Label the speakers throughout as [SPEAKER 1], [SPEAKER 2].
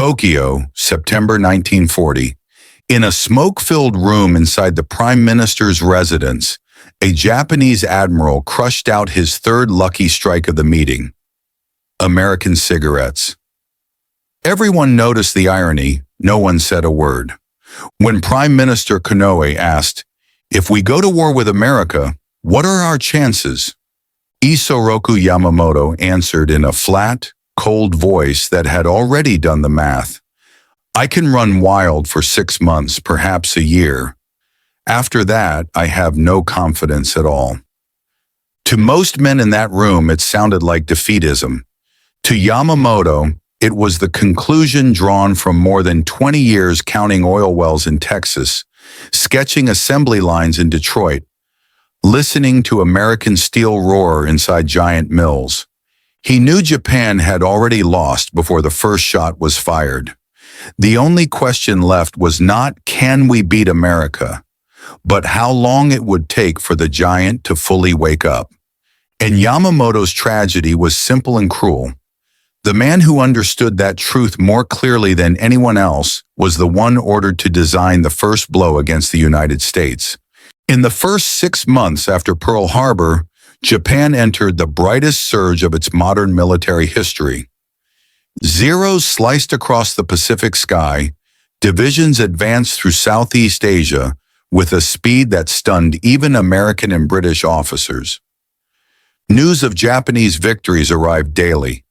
[SPEAKER 1] Tokyo, September 1940. In a smoke-filled room inside the Prime Minister's residence, a Japanese admiral crushed out his third lucky strike of the meeting: American cigarettes. Everyone noticed the irony. No one said a word. When Prime Minister Konoe asked, "If we go to war with America, what are our chances?" Isoroku Yamamoto answered in a flat, cold voice that had already done the math. "I can run wild for 6 months, perhaps a year. After that, I have no confidence at all." To most men in that room, it sounded like defeatism. To Yamamoto, it was the conclusion drawn from more than 20 years counting oil wells in Texas, sketching assembly lines in Detroit, listening to American steel roar inside giant mills. He knew Japan had already lost before the first shot was fired. The only question left was not, can we beat America, but how long it would take for the giant to fully wake up. And Yamamoto's tragedy was simple and cruel. The man who understood that truth more clearly than anyone else was the one ordered to design the first blow against the United States. In the first 6 months after Pearl Harbor, Japan entered the brightest surge of its modern military history. Zeros sliced across the Pacific sky, divisions advanced through Southeast Asia with a speed that stunned even American and British officers. News of Japanese victories arrived daily.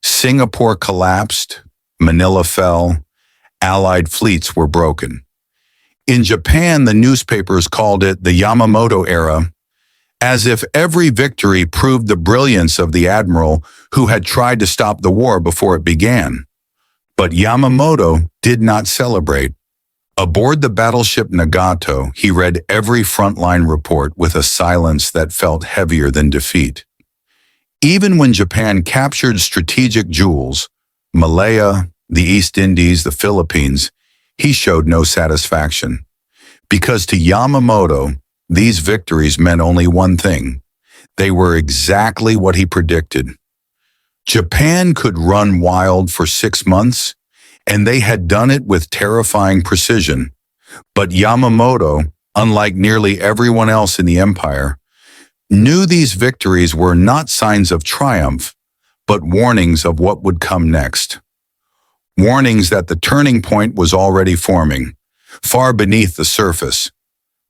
[SPEAKER 1] Singapore collapsed, Manila fell, Allied fleets were broken. In Japan, the newspapers called it the Yamamoto era, as if every victory proved the brilliance of the admiral who had tried to stop the war before it began. But Yamamoto did not celebrate. Aboard the battleship Nagato, he read every frontline report with a silence that felt heavier than defeat. Even when Japan captured strategic jewels, Malaya, the East Indies, the Philippines, he showed no satisfaction. Because to Yamamoto, these victories meant only one thing. They were exactly what he predicted. Japan could run wild for 6 months, and they had done it with terrifying precision. But Yamamoto, unlike nearly everyone else in the empire, knew these victories were not signs of triumph, but warnings of what would come next. Warnings that the turning point was already forming, far beneath the surface.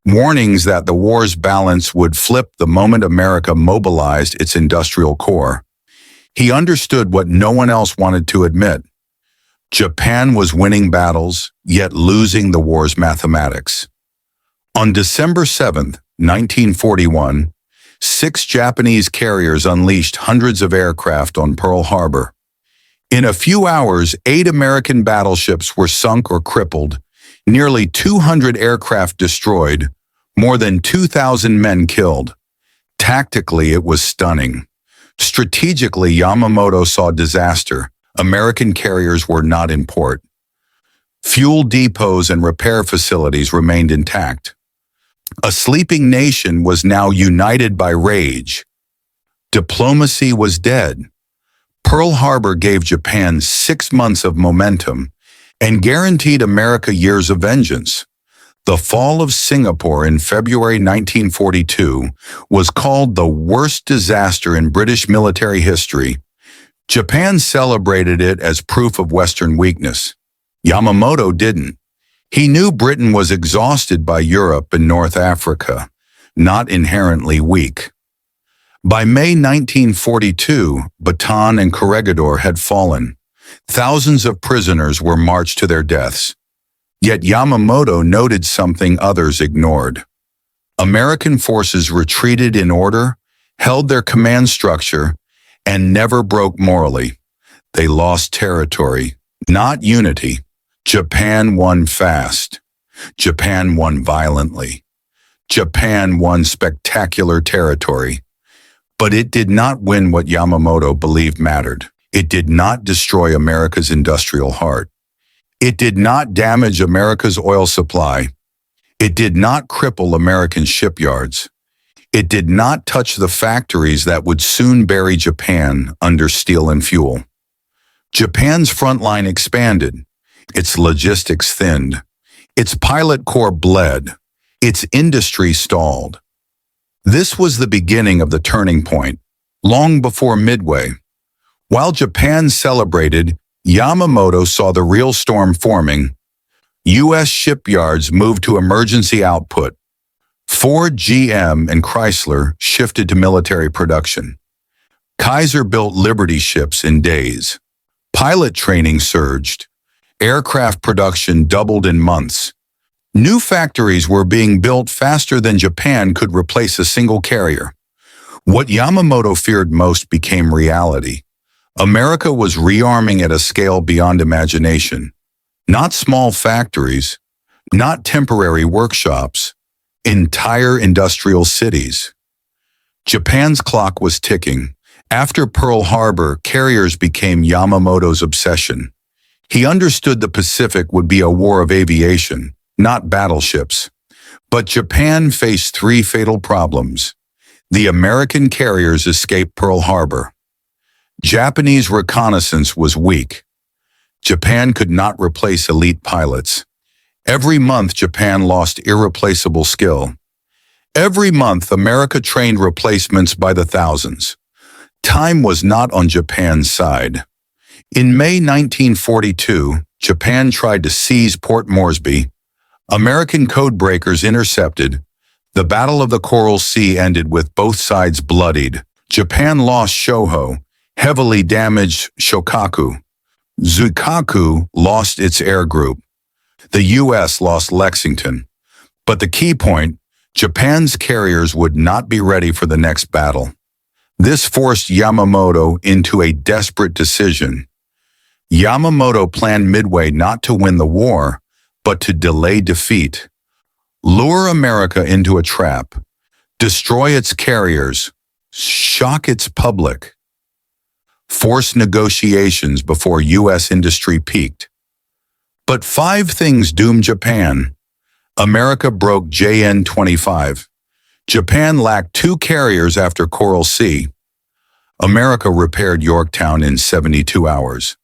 [SPEAKER 1] Warnings that the war's balance would flip the moment America mobilized its industrial core. He understood what no one else wanted to admit. Japan was winning battles, yet losing the war's mathematics. On December 7th, 1941, 6 Japanese carriers unleashed hundreds of aircraft on Pearl Harbor. In a few hours, 8 American battleships were sunk or crippled, nearly 200 aircraft destroyed, more than 2,000 men killed. Tactically, it was stunning. Strategically, Yamamoto saw disaster. American carriers were not in port. Fuel depots and repair facilities remained intact. A sleeping nation was now united by rage. Diplomacy was dead. Pearl Harbor gave Japan 6 months of momentum and guaranteed America years of vengeance. The fall of Singapore in February 1942 was called the worst disaster in British military history. Japan celebrated it as proof of Western weakness. Yamamoto didn't. He knew Britain was exhausted by Europe and North Africa, not inherently weak. By May 1942, Bataan and Corregidor had fallen. Thousands of prisoners were marched to their deaths. Yet Yamamoto noted something others ignored. American forces retreated in order, held their command structure, and never broke morally. They lost territory, not unity. Japan won fast. Japan won violently. Japan won spectacular territory. But it did not win what Yamamoto believed mattered. It did not destroy America's industrial heart. It did not damage America's oil supply. It did not cripple American shipyards. It did not touch the factories that would soon bury Japan under steel and fuel. Japan's front line expanded, its logistics thinned, its pilot corps bled, its industry stalled. This was the beginning of the turning point, long before Midway. While Japan celebrated, Yamamoto saw the real storm forming. U.S. shipyards moved to emergency output. Ford, GM, and Chrysler shifted to military production. Kaiser built Liberty ships in days. Pilot training surged. Aircraft production doubled in months. New factories were being built faster than Japan could replace a single carrier. What Yamamoto feared most became reality. America was rearming at a scale beyond imagination. Not small factories, not temporary workshops, entire industrial cities. Japan's clock was ticking. After Pearl Harbor, carriers became Yamamoto's obsession. He understood the Pacific would be a war of aviation, not battleships. But Japan faced three fatal problems. The American carriers escaped Pearl Harbor. Japanese reconnaissance was weak. Japan could not replace elite pilots. Every month, Japan lost irreplaceable skill. Every month, America trained replacements by the thousands. Time was not on Japan's side. In May 1942, Japan tried to seize Port Moresby. American codebreakers intercepted. The Battle of the Coral Sea ended with both sides bloodied. Japan lost Shoho, heavily damaged Shokaku. Zukaku lost its air group. The U.S. lost Lexington. But the key point, Japan's carriers would not be ready for the next battle. This forced Yamamoto into a desperate decision. Yamamoto planned Midway not to win the war, but to delay defeat. Lure America into a trap. Destroy its carriers. Shock its public. Force negotiations before U.S. industry peaked. But five things doomed Japan. America broke JN-25. Japan lacked two carriers after Coral Sea. America repaired Yorktown in 72 hours.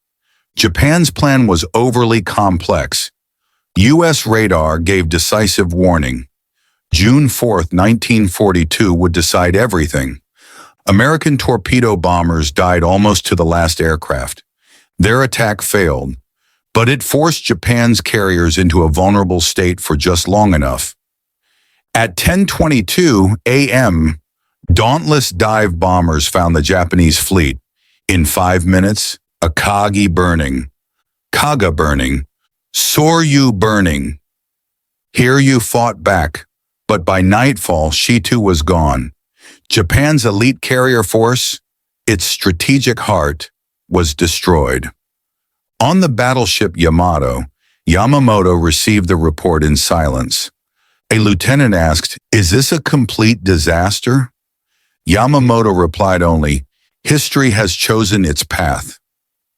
[SPEAKER 1] Japan's plan was overly complex. U.S. radar gave decisive warning. June 4, 1942 would decide everything. American torpedo bombers died almost to the last aircraft. Their attack failed, but it forced Japan's carriers into a vulnerable state for just long enough. At 10:22 a.m., dauntless dive bombers found the Japanese fleet. In 5 minutes, Akagi burning, Kaga burning, Soryu burning. Here you fought back, but by nightfall, she too was gone. Japan's elite carrier force, its strategic heart, was destroyed. On the battleship Yamato, Yamamoto received the report in silence. A lieutenant asked, "Is this a complete disaster?" Yamamoto replied only, "History has chosen its path."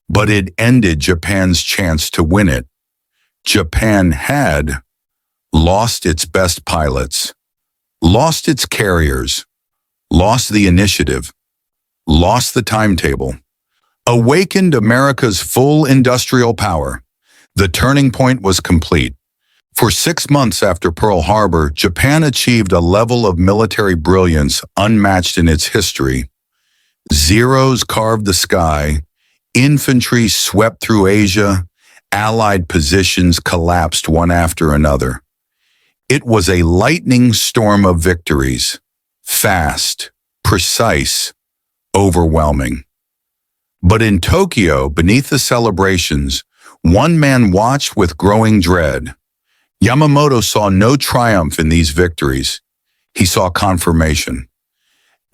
[SPEAKER 1] But it ended Japan's chance to win it. Japan had lost its best pilots, lost its carriers, lost the initiative, lost the timetable, awakened America's full industrial power. The turning point was complete. For 6 months after Pearl Harbor, Japan achieved a level of military brilliance unmatched in its history. Zeros carved the sky, infantry swept through Asia, Allied positions collapsed one after another. It was a lightning storm of victories, fast, precise, overwhelming. But in Tokyo, beneath the celebrations, one man watched with growing dread. Yamamoto saw no triumph in these victories. He saw confirmation.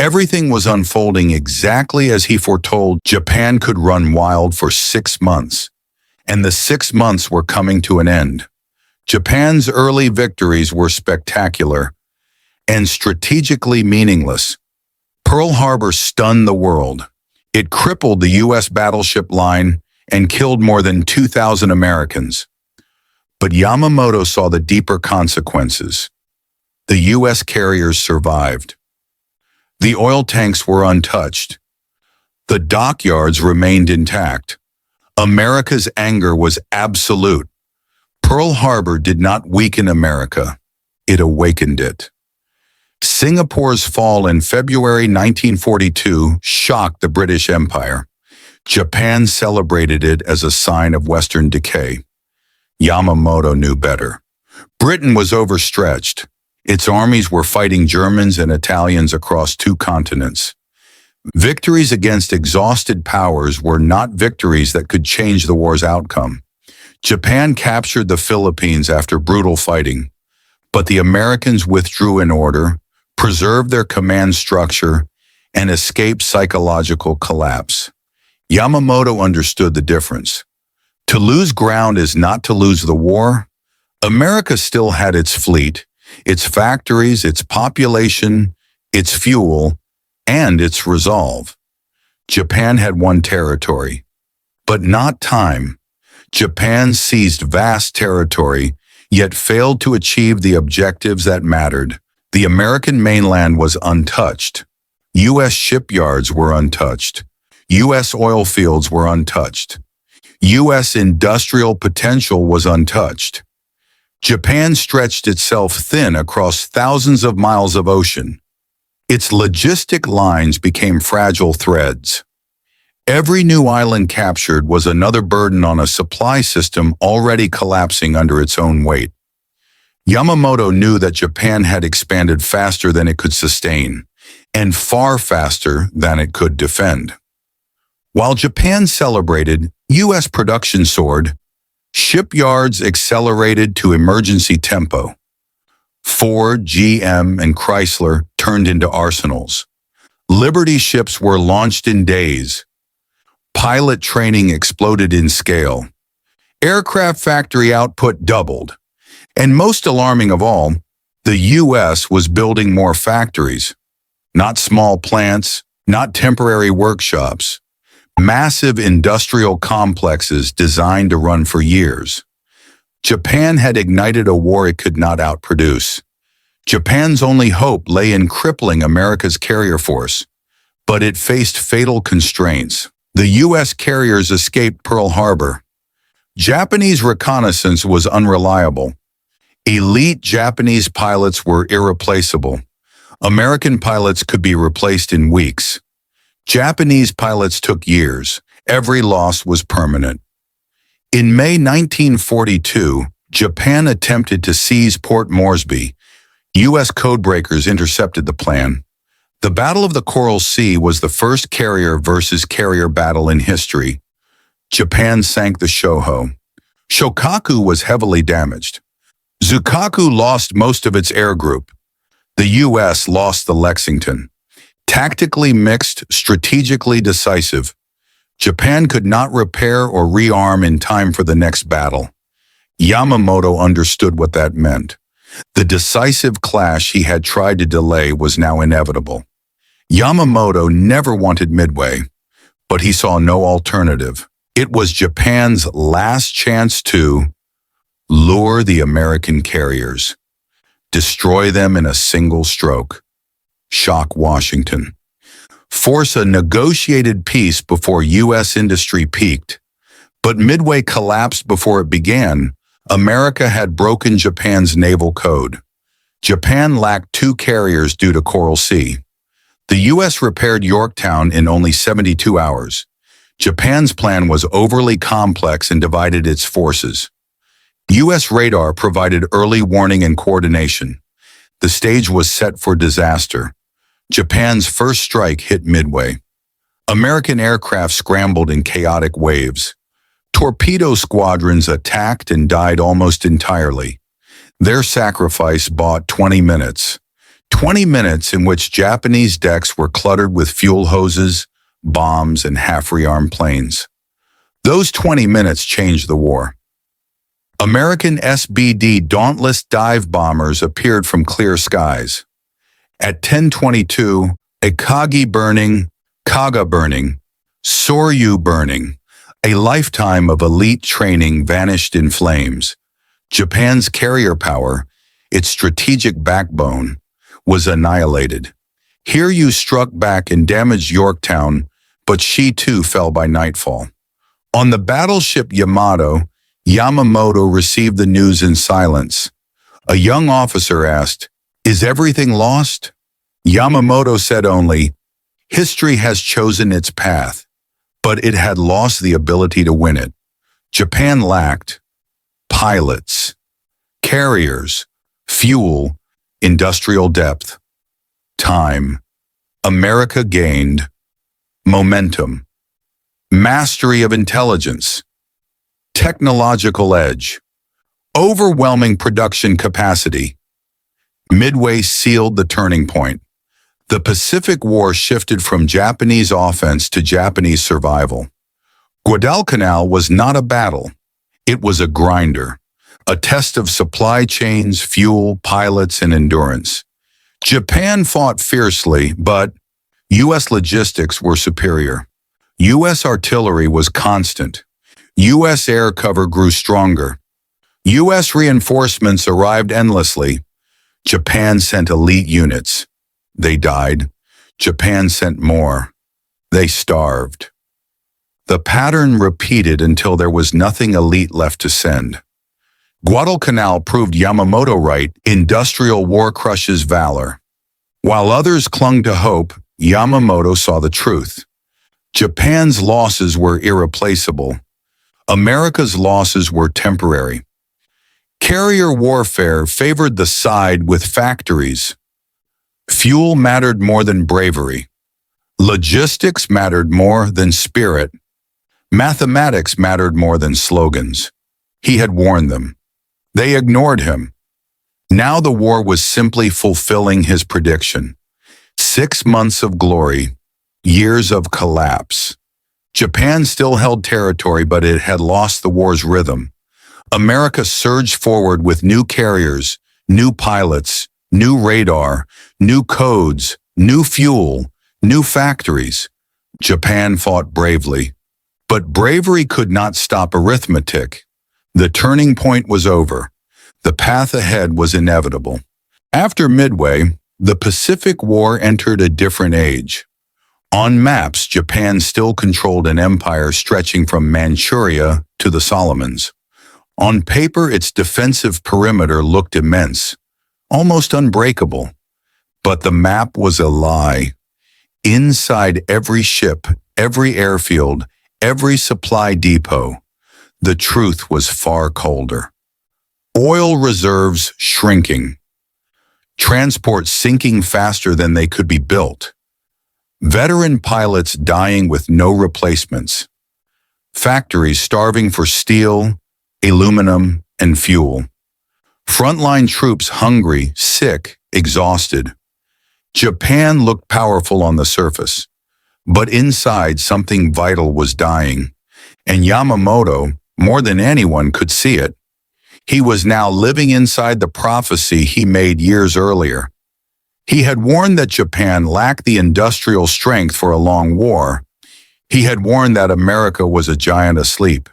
[SPEAKER 1] Everything was unfolding exactly as he foretold. Japan could run wild for 6 months, and the 6 months were coming to an end. Japan's early victories were spectacular and strategically meaningless. Pearl Harbor stunned the world. It crippled the U.S. battleship line and killed more than 2,000 Americans. But Yamamoto saw the deeper consequences. The U.S. carriers survived. The oil tanks were untouched. The dockyards remained intact. America's anger was absolute. Pearl Harbor did not weaken America. It awakened it. Singapore's fall in February 1942 shocked the British Empire. Japan celebrated it as a sign of Western decay. Yamamoto knew better. Britain was overstretched. Its armies were fighting Germans and Italians across 2 continents. Victories against exhausted powers were not victories that could change the war's outcome. Japan captured the Philippines after brutal fighting, but the Americans withdrew in order, preserved their command structure, and escaped psychological collapse. Yamamoto understood the difference. To lose ground is not to lose the war. America still had its fleet, its factories, its population, its fuel, and its resolve. Japan had won territory, but not time. Japan seized vast territory, yet failed to achieve the objectives that mattered. The American mainland was untouched. U.S. shipyards were untouched. U.S. oil fields were untouched. U.S. industrial potential was untouched. Japan stretched itself thin across thousands of miles of ocean. Its logistic lines became fragile threads. Every new island captured was another burden on a supply system already collapsing under its own weight. Yamamoto knew that Japan had expanded faster than it could sustain, and far faster than it could defend. While Japan celebrated, U.S. production soared. Shipyards accelerated to emergency tempo. Ford, GM, and Chrysler turned into arsenals. Liberty ships were launched in days. Pilot training exploded in scale. Aircraft factory output doubled. And most alarming of all, the U.S. was building more factories. Not small plants, not temporary workshops. Massive industrial complexes designed to run for years. Japan had ignited a war it could not outproduce. Japan's only hope lay in crippling America's carrier force, but it faced fatal constraints. The U.S. carriers escaped Pearl Harbor. Japanese reconnaissance was unreliable. Elite Japanese pilots were irreplaceable. American pilots could be replaced in weeks. Japanese pilots took years. Every loss was permanent. In May 1942, Japan attempted to seize Port Moresby. U.S. codebreakers intercepted the plan. The Battle of the Coral Sea was the first carrier versus carrier battle in history. Japan sank the Shoho. Shokaku was heavily damaged. Zukaku lost most of its air group. The U.S. lost the Lexington. Tactically mixed, strategically decisive. Japan could not repair or rearm in time for the next battle. Yamamoto understood what that meant. The decisive clash he had tried to delay was now inevitable. Yamamoto never wanted Midway, but he saw no alternative. It was Japan's last chance to lure the American carriers, destroy them in a single stroke, shock Washington, force a negotiated peace before U.S. industry peaked. But Midway collapsed before it began. America had broken Japan's naval code. Japan lacked 2 carriers due to Coral Sea. The U.S. repaired Yorktown in only 72 hours. Japan's plan was overly complex and divided its forces. U.S. radar provided early warning and coordination. The stage was set for disaster. Japan's first strike hit Midway. American aircraft scrambled in chaotic waves. Torpedo squadrons attacked and died almost entirely. Their sacrifice bought 20 minutes. 20 minutes in which Japanese decks were cluttered with fuel hoses, bombs, and half-rearmed planes. Those 20 minutes changed the war. American SBD Dauntless dive bombers appeared from clear skies. At 10:22, Akagi burning, Kaga burning, Soryu burning. A lifetime of elite training vanished in flames. Japan's carrier power, its strategic backbone, was annihilated. Hiryu struck back and damaged Yorktown, but she too fell by nightfall. On the battleship Yamato, Yamamoto received the news in silence. A young officer asked, "Is everything lost?" Yamamoto said only, "History has chosen its path, but it had lost the ability to win it." Japan lacked pilots, carriers, fuel, industrial depth, time. America gained momentum, mastery of intelligence, technological edge, overwhelming production capacity. Midway sealed the turning point. The Pacific War shifted from Japanese offense to Japanese survival. Guadalcanal was not a battle. It was a grinder, a test of supply chains, fuel, pilots, and endurance. Japan fought fiercely, but U.S. logistics were superior. U.S. artillery was constant. U.S. air cover grew stronger. U.S. reinforcements arrived endlessly. Japan sent elite units. They died. Japan sent more. They starved. The pattern repeated until there was nothing elite left to send. Guadalcanal proved Yamamoto right. Industrial war crushes valor. While others clung to hope, Yamamoto saw the truth. Japan's losses were irreplaceable. America's losses were temporary. Carrier warfare favored the side with factories. Fuel mattered more than bravery. Logistics mattered more than spirit. Mathematics mattered more than slogans. He had warned them. They ignored him. Now the war was simply fulfilling his prediction. 6 months of glory, years of collapse. Japan still held territory, but it had lost the war's rhythm. America surged forward with new carriers, new pilots, new radar, new codes, new fuel, new factories. Japan fought bravely. But bravery could not stop arithmetic. The turning point was over. The path ahead was inevitable. After Midway, the Pacific War entered a different age. On maps, Japan still controlled an empire stretching from Manchuria to the Solomons. On paper, its defensive perimeter looked immense, almost unbreakable. But the map was a lie. Inside every ship, every airfield, every supply depot, the truth was far colder. Oil reserves shrinking. Transports sinking faster than they could be built. Veteran pilots dying with no replacements. Factories starving for steel, aluminum, and fuel. Frontline troops hungry, sick, exhausted. Japan looked powerful on the surface, but inside something vital was dying, and Yamamoto, more than anyone, could see it. He was now living inside the prophecy he made years earlier. He had warned that Japan lacked the industrial strength for a long war. He had warned that America was a giant asleep.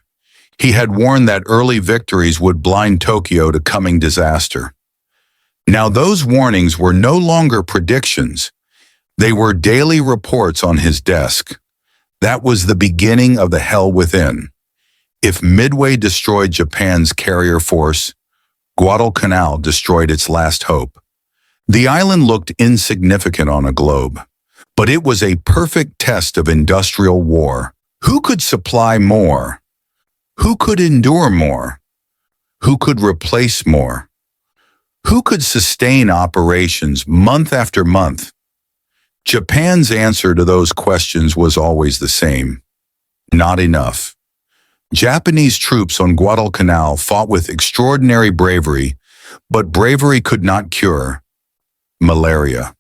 [SPEAKER 1] He had warned that early victories would blind Tokyo to coming disaster. Now those warnings were no longer predictions. They were daily reports on his desk. That was the beginning of the hell within. If Midway destroyed Japan's carrier force, Guadalcanal destroyed its last hope. The island looked insignificant on a globe, but it was a perfect test of industrial war. Who could supply more? Who could endure more? Who could replace more? Who could sustain operations month after month? Japan's answer to those questions was always the same: not enough. Japanese troops on Guadalcanal fought with extraordinary bravery, but bravery could not cure malaria,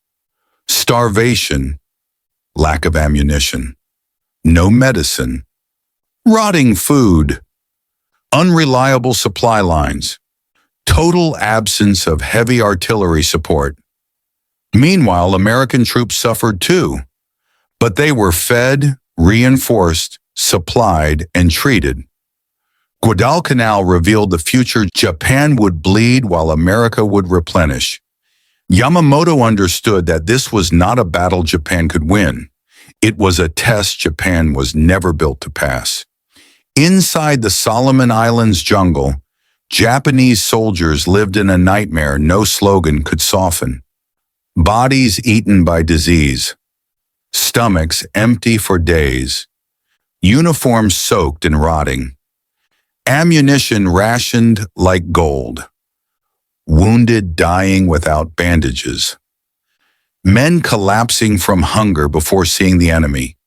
[SPEAKER 1] starvation, lack of ammunition, no medicine, rotting food, unreliable supply lines, total absence of heavy artillery support. Meanwhile, American troops suffered too, but they were fed, reinforced, supplied, and treated. Guadalcanal revealed the future. Japan would bleed while America would replenish. Yamamoto understood that this was not a battle Japan could win. It was a test Japan was never built to pass. Inside the Solomon Islands jungle, Japanese soldiers lived in a nightmare no slogan could soften. Bodies eaten by disease, stomachs empty for days, uniforms soaked and rotting, ammunition rationed like gold, wounded dying without bandages, men collapsing from hunger before seeing the enemy.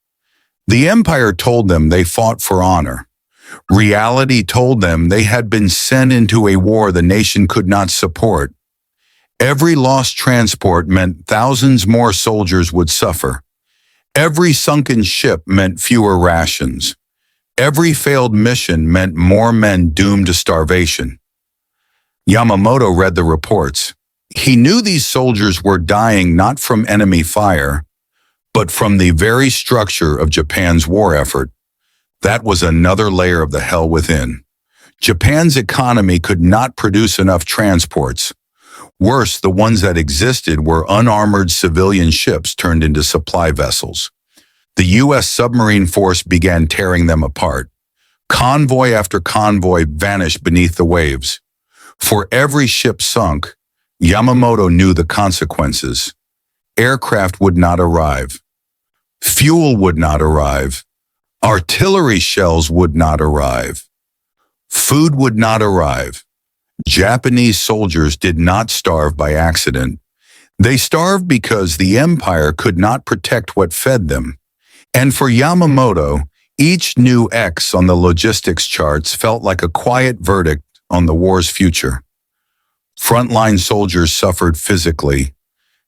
[SPEAKER 1] The Empire told them they fought for honor. Reality told them they had been sent into a war the nation could not support. Every lost transport meant thousands more soldiers would suffer. Every sunken ship meant fewer rations. Every failed mission meant more men doomed to starvation. Yamamoto read the reports. He knew these soldiers were dying not from enemy fire, but from the very structure of Japan's war effort. That was another layer of the hell within. Japan's economy could not produce enough transports. Worse, the ones that existed were unarmored civilian ships turned into supply vessels. The U.S. submarine force began tearing them apart. Convoy after convoy vanished beneath the waves. For every ship sunk, Yamamoto knew the consequences. Aircraft would not arrive. Fuel would not arrive. Artillery shells would not arrive. Food would not arrive. Japanese soldiers did not starve by accident. They starved because the empire could not protect what fed them. And for Yamamoto, each new X on the logistics charts felt like a quiet verdict on the war's future. Frontline soldiers suffered physically.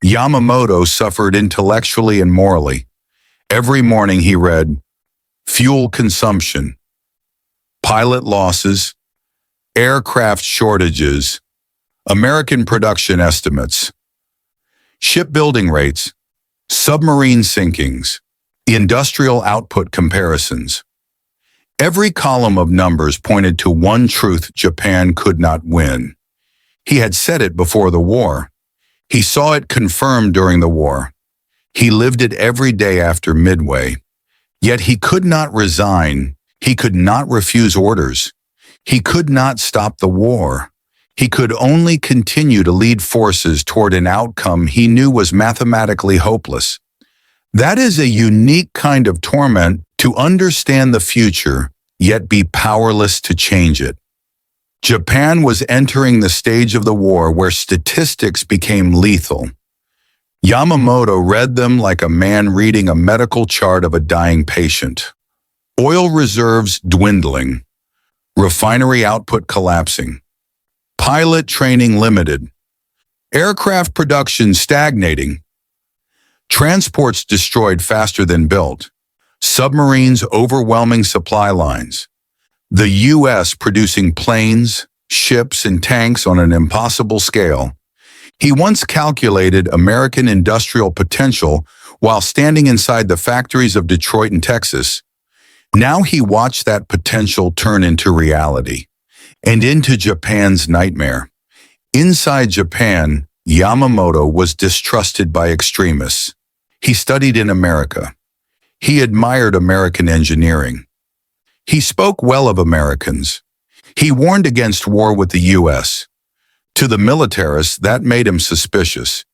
[SPEAKER 1] Yamamoto suffered intellectually and morally. Every morning he read, fuel consumption, pilot losses, aircraft shortages, American production estimates, shipbuilding rates, submarine sinkings, industrial output comparisons. Every column of numbers pointed to one truth: Japan could not win. He had said it before the war. He saw it confirmed during the war. He lived it every day after Midway. Yet he could not resign. He could not refuse orders. He could not stop the war. He could only continue to lead forces toward an outcome he knew was mathematically hopeless. That is a unique kind of torment, to understand the future, yet be powerless to change it. Japan was entering the stage of the war where statistics became lethal. Yamamoto read them like a man reading a medical chart of a dying patient. Oil reserves dwindling. Refinery output collapsing. Pilot training limited. Aircraft production stagnating. Transports destroyed faster than built. Submarines overwhelming supply lines. The U.S. producing planes, ships, and tanks on an impossible scale. He once calculated American industrial potential while standing inside the factories of Detroit and Texas. Now he watched that potential turn into reality, and into Japan's nightmare. Inside Japan, Yamamoto was distrusted by extremists. He studied in America. He admired American engineering. He spoke well of Americans. He warned against war with the U.S. To the militarists, that made him suspicious.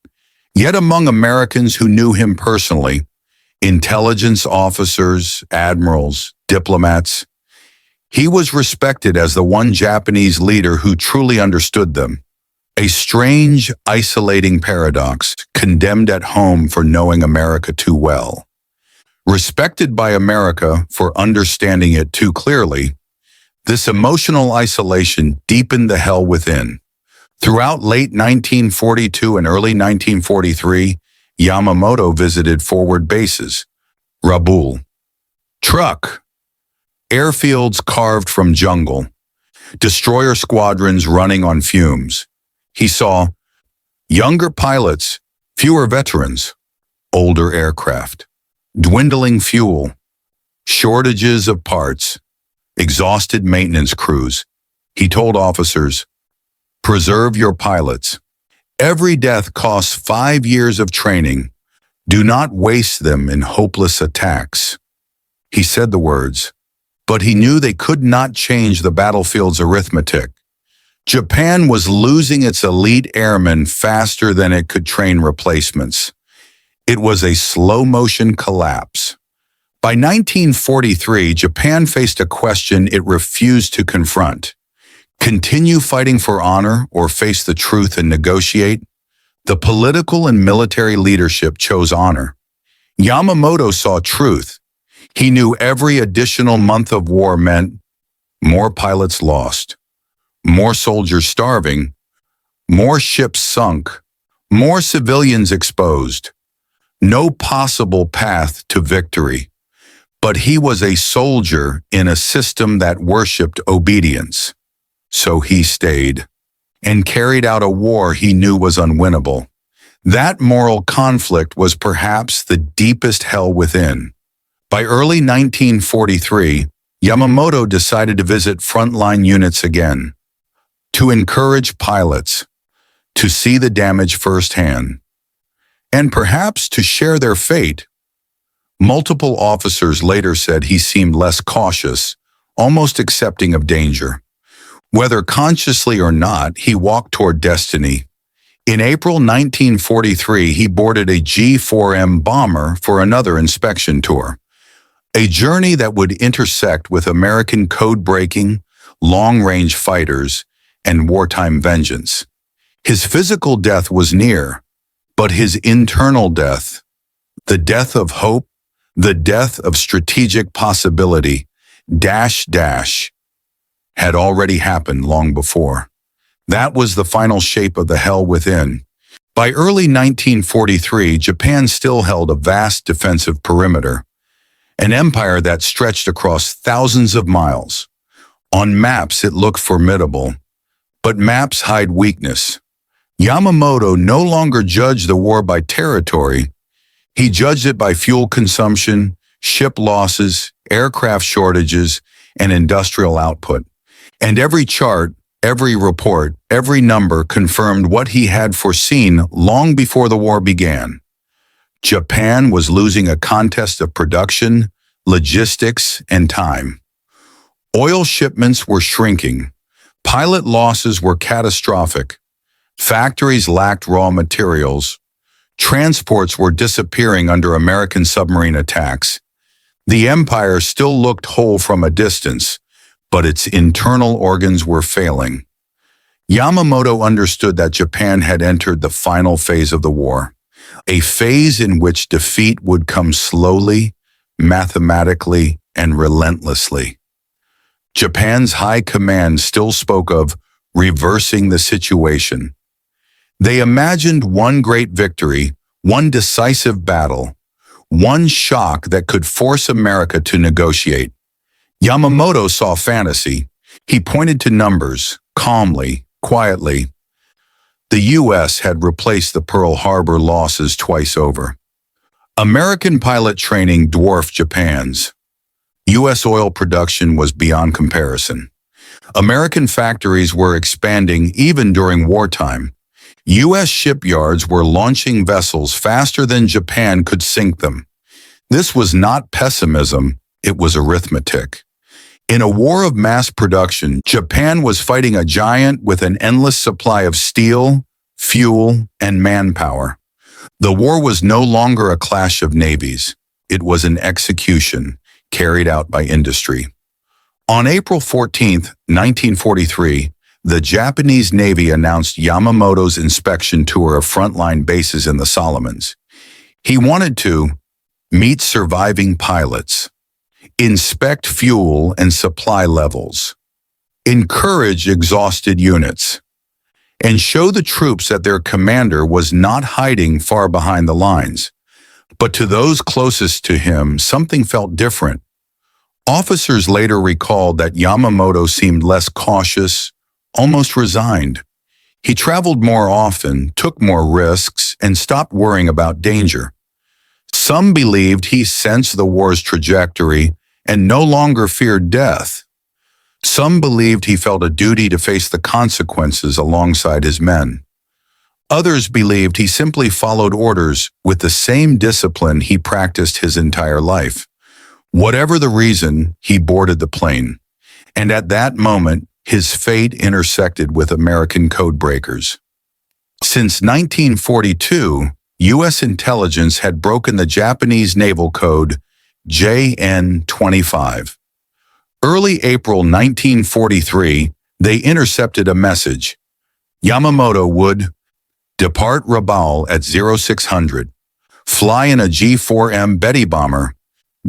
[SPEAKER 1] Yet among Americans who knew him personally, intelligence officers, admirals, diplomats, he was respected as the one Japanese leader who truly understood them. A strange, isolating paradox, condemned at home for knowing America too well. Respected by America for understanding it too clearly, this emotional isolation deepened the hell within. Throughout late 1942 and early 1943, Yamamoto visited forward bases, Rabaul, Truk, airfields carved from jungle, destroyer squadrons running on fumes. He saw younger pilots, fewer veterans, older aircraft, dwindling fuel, shortages of parts, exhausted maintenance crews. He told officers, "Preserve your pilots. Every death costs 5 years of training. Do not waste them in hopeless attacks." He said the words. but he knew they could not change the battlefield's arithmetic. Japan was losing its elite airmen faster than it could train replacements. It was a slow-motion collapse. By 1943, Japan faced a question it refused to confront. Continue fighting for honor or face the truth and negotiate? The political and military leadership chose honor. Yamamoto saw truth. He knew every additional month of war meant more pilots lost, more soldiers starving, more ships sunk, more civilians exposed. No possible path to victory. But he was a soldier in a system that worshipped obedience. So he stayed and carried out a war he knew was unwinnable. That moral conflict was perhaps the deepest hell within. By early 1943, Yamamoto decided to visit frontline units again, to encourage pilots, to see the damage firsthand, and perhaps to share their fate. Multiple officers later said he seemed less cautious, almost accepting of danger. Whether consciously or not, he walked toward destiny. In April 1943, he boarded a G-4M bomber for another inspection tour, a journey that would intersect with American code-breaking, long-range fighters, and wartime vengeance. His physical death was near, but his internal death, the death of hope, the death of strategic possibility, had already happened long before. That was the final shape of the hell within. By early 1943, Japan still held a vast defensive perimeter, an empire that stretched across thousands of miles. On maps, it looked formidable, but maps hide weakness. Yamamoto no longer judged the war by territory. He judged it by fuel consumption, ship losses, aircraft shortages, and industrial output. And every chart, every report, every number confirmed what he had foreseen long before the war began. Japan was losing a contest of production, logistics, and time. Oil shipments were shrinking. Pilot losses were catastrophic. Factories lacked raw materials. Transports were disappearing under American submarine attacks. The empire still looked whole from a distance, but its internal organs were failing. Yamamoto understood that Japan had entered the final phase of the war, a phase in which defeat would come slowly, mathematically, and relentlessly. Japan's high command still spoke of reversing the situation. They imagined one great victory, one decisive battle, one shock that could force America to negotiate. Yamamoto saw fantasy. He pointed to numbers, calmly, quietly. The U.S. had replaced the Pearl Harbor losses twice over. American pilot training dwarfed Japan's. U.S. oil production was beyond comparison. American factories were expanding even during wartime. U.S. shipyards were launching vessels faster than Japan could sink them. This was not pessimism, it was arithmetic. In a war of mass production, Japan was fighting a giant with an endless supply of steel, fuel, and manpower. The war was no longer a clash of navies. It was an execution carried out by industry. On April 14, 1943, the Japanese Navy announced Yamamoto's inspection tour of frontline bases in the Solomons. He wanted to meet surviving pilots, inspect fuel and supply levels, encourage exhausted units, and show the troops that their commander was not hiding far behind the lines. But to those closest to him, something felt different. Officers later recalled that Yamamoto seemed less cautious, almost resigned. He traveled more often, took more risks, and stopped worrying about danger. Some believed he sensed the war's trajectory and no longer feared death. Some believed he felt a duty to face the consequences alongside his men. Others believed he simply followed orders with the same discipline he practiced his entire life. Whatever the reason, he boarded the plane. And at that moment, his fate intersected with American codebreakers. Since 1942, U.S. intelligence had broken the Japanese naval code JN-25. Early April 1943, they intercepted a message. Yamamoto would depart Rabaul at 0600, fly in a G-4M Betty bomber,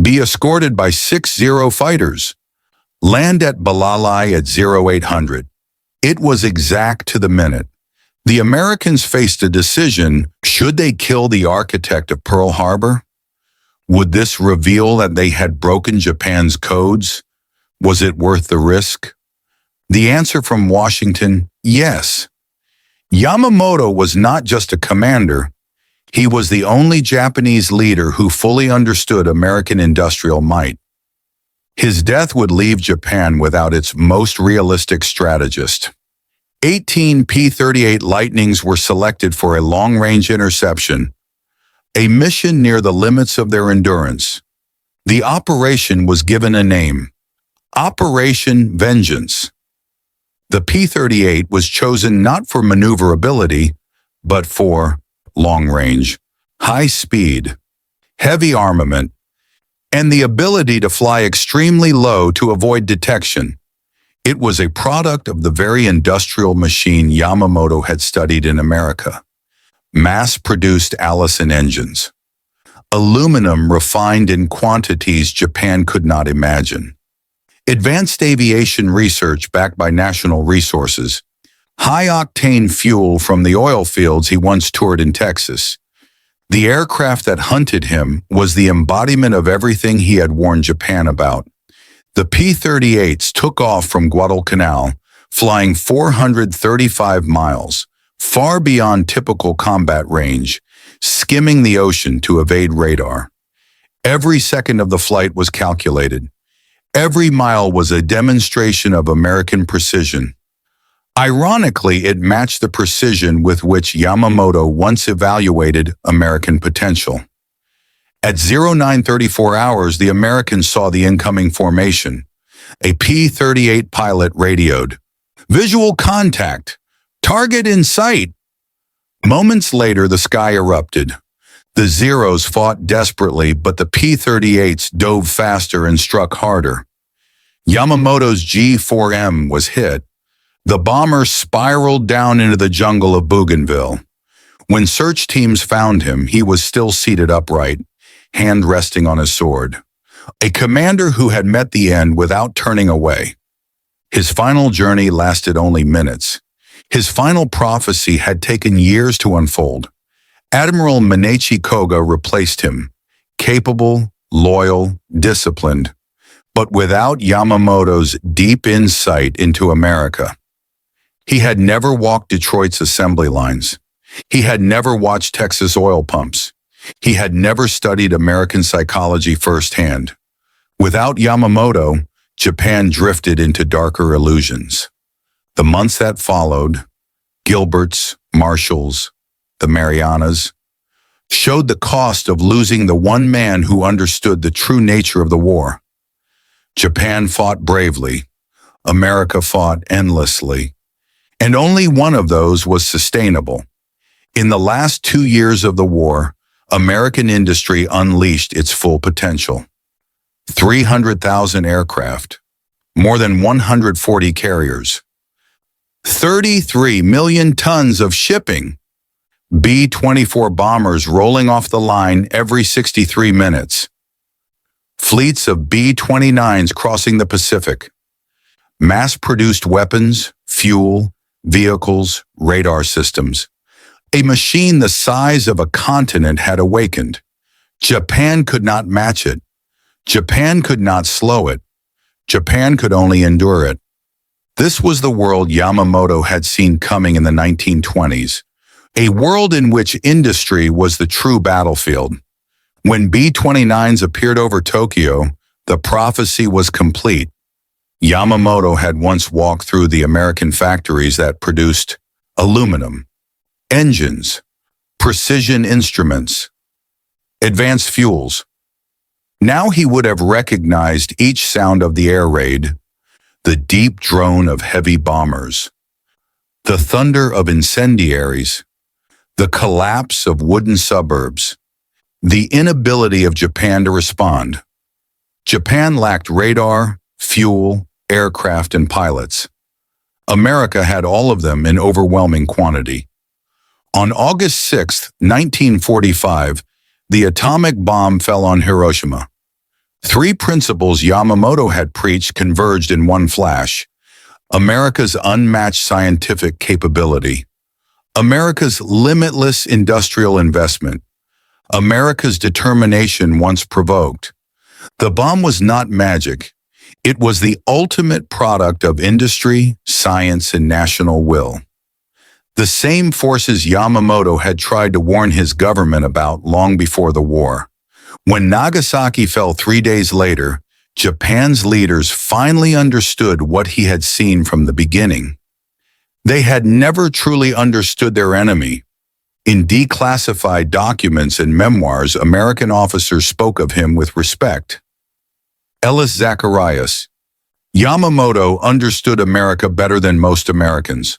[SPEAKER 1] be escorted by 60 fighters, land at Balalai at 0800. It was exact to the minute. The Americans faced a decision: should they kill the architect of Pearl Harbor? Would this reveal that they had broken Japan's codes? Was it worth the risk? The answer from Washington: yes. Yamamoto was not just a commander. He was the only Japanese leader who fully understood American industrial might. His death would leave Japan without its most realistic strategist. 18 P-38 Lightnings were selected for a long-range interception, a mission near the limits of their endurance. The operation was given a name: Operation Vengeance. The P-38 was chosen not for maneuverability, but for long range, high speed, heavy armament, and the ability to fly extremely low to avoid detection. It was a product of the very industrial machine Yamamoto had studied in America: mass-produced Allison engines, aluminum refined in quantities Japan could not imagine, advanced aviation research backed by national resources, high-octane fuel from the oil fields he once toured in Texas. The aircraft that hunted him was the embodiment of everything he had warned Japan about. The P-38s took off from Guadalcanal, flying 435 miles, far beyond typical combat range, skimming the ocean to evade radar. Every second of the flight was calculated. Every mile was a demonstration of American precision. Ironically, it matched the precision with which Yamamoto once evaluated American potential. At 0934 hours, the Americans saw the incoming formation. A P-38 pilot radioed, "Visual contact! Target in sight!" Moments later, the sky erupted. The Zeros fought desperately, but the P-38s dove faster and struck harder. Yamamoto's G-4M was hit. The bomber spiraled down into the jungle of Bougainville. When search teams found him, he was still seated upright, hand resting on his sword. A commander who had met the end without turning away. His final journey lasted only minutes. His final prophecy had taken years to unfold. Admiral Manechi Koga replaced him, capable, loyal, disciplined, but without Yamamoto's deep insight into America. He had never walked Detroit's assembly lines. He had never watched Texas oil pumps. He had never studied American psychology firsthand. Without Yamamoto, Japan drifted into darker illusions. The months that followed, Gilbert's, Marshall's, the Marianas, showed the cost of losing the one man who understood the true nature of the war. Japan fought bravely. America fought endlessly. And only one of those was sustainable. In the last 2 years of the war, American industry unleashed its full potential. 300,000 aircraft, more than 140 carriers, 33 million tons of shipping, B-24 bombers rolling off the line every 63 minutes, fleets of B-29s crossing the Pacific, mass-produced weapons, fuel, vehicles, radar systems. A machine the size of a continent had awakened. Japan could not match it. Japan could not slow it. Japan could only endure it. This was the world Yamamoto had seen coming in the 1920s, a world in which industry was the true battlefield. When B-29s appeared over Tokyo, the prophecy was complete. Yamamoto had once walked through the American factories that produced aluminum, engines, precision instruments, advanced fuels. Now he would have recognized each sound of the air raid, the deep drone of heavy bombers, the thunder of incendiaries, the collapse of wooden suburbs, the inability of Japan to respond. Japan lacked radar, fuel, aircraft, and pilots. America had all of them in overwhelming quantity. On August 6, 1945, the atomic bomb fell on Hiroshima. Three principles Yamamoto had preached converged in one flash: America's unmatched scientific capability, America's limitless industrial investment, America's determination once provoked. The bomb was not magic. It was the ultimate product of industry, science, and national will. The same forces Yamamoto had tried to warn his government about long before the war. When Nagasaki fell 3 days later, Japan's leaders finally understood what he had seen from the beginning. They had never truly understood their enemy. In declassified documents and memoirs, American officers spoke of him with respect. Ellis Zacharias: Yamamoto understood America better than most Americans.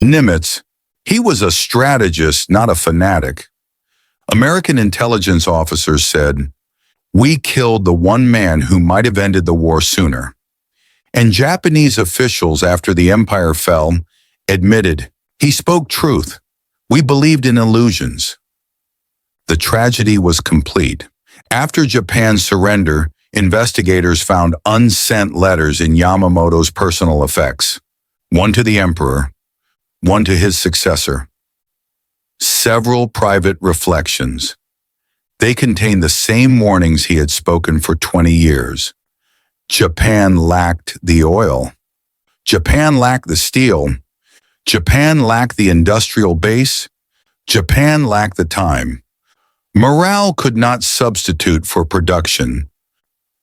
[SPEAKER 1] Nimitz: he was a strategist, not a fanatic. American intelligence officers said, "We killed the one man who might have ended the war sooner." And Japanese officials, after the empire fell, admitted, "He spoke truth. We believed in illusions." The tragedy was complete. After Japan's surrender, investigators found unsent letters in Yamamoto's personal effects, one to the emperor, one to his successor. Several private reflections. They contained the same warnings he had spoken for 20 years. Japan lacked the oil. Japan lacked the steel. Japan lacked the industrial base. Japan lacked the time. Morale could not substitute for production.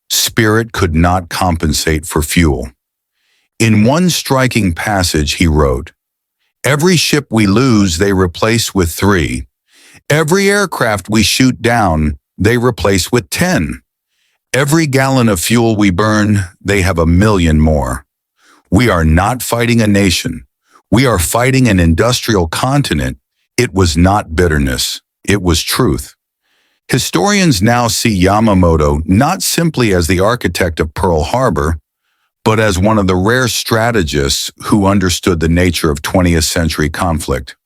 [SPEAKER 1] Spirit could not compensate for fuel. In one striking passage he wrote, "Every ship we lose, they replace with 3. Every aircraft we shoot down, they replace with 10. Every gallon of fuel we burn, they have 1,000,000 more. We are not fighting a nation. We are fighting an industrial continent." It was not bitterness. It was truth. Historians now see Yamamoto not simply as the architect of Pearl Harbor, but as one of the rare strategists who understood the nature of 20th century conflict.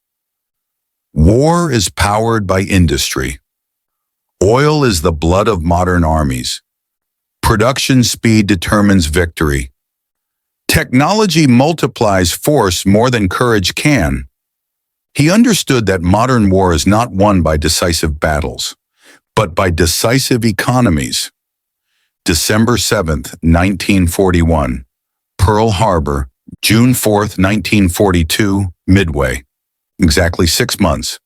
[SPEAKER 1] War is powered by industry. Oil is the blood of modern armies. Production speed determines victory. Technology multiplies force more than courage can. He understood that modern war is not won by decisive battles, but by decisive economies. December 7th, 1941. Pearl Harbor, June 4th, 1942, Midway. Exactly 6 months.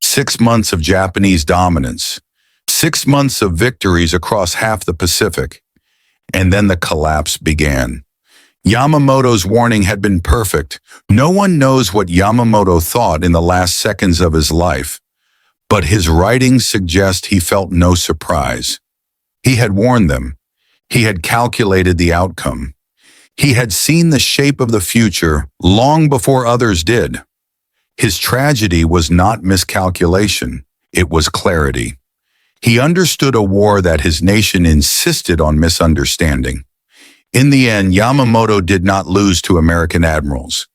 [SPEAKER 1] 6 months of Japanese dominance. 6 months of victories across half the Pacific. And then the collapse began. Yamamoto's warning had been perfect. No one knows what Yamamoto thought in the last seconds of his life, but his writings suggest he felt no surprise. He had warned them. He had calculated the outcome. He had seen the shape of the future long before others did. His tragedy was not miscalculation, it was clarity. He understood a war that his nation insisted on misunderstanding. In the end, Yamamoto did not lose to American admirals.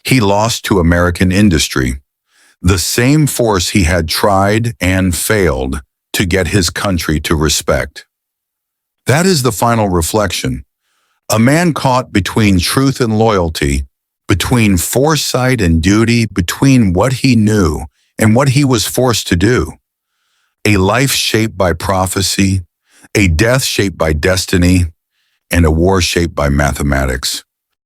[SPEAKER 1] He lost to American industry, the same force he had tried and failed to get his country to respect. That is the final reflection. A man caught between truth and loyalty, between foresight and duty, between what he knew and what he was forced to do. A life shaped by prophecy, a death shaped by destiny, and a war shaped by mathematics.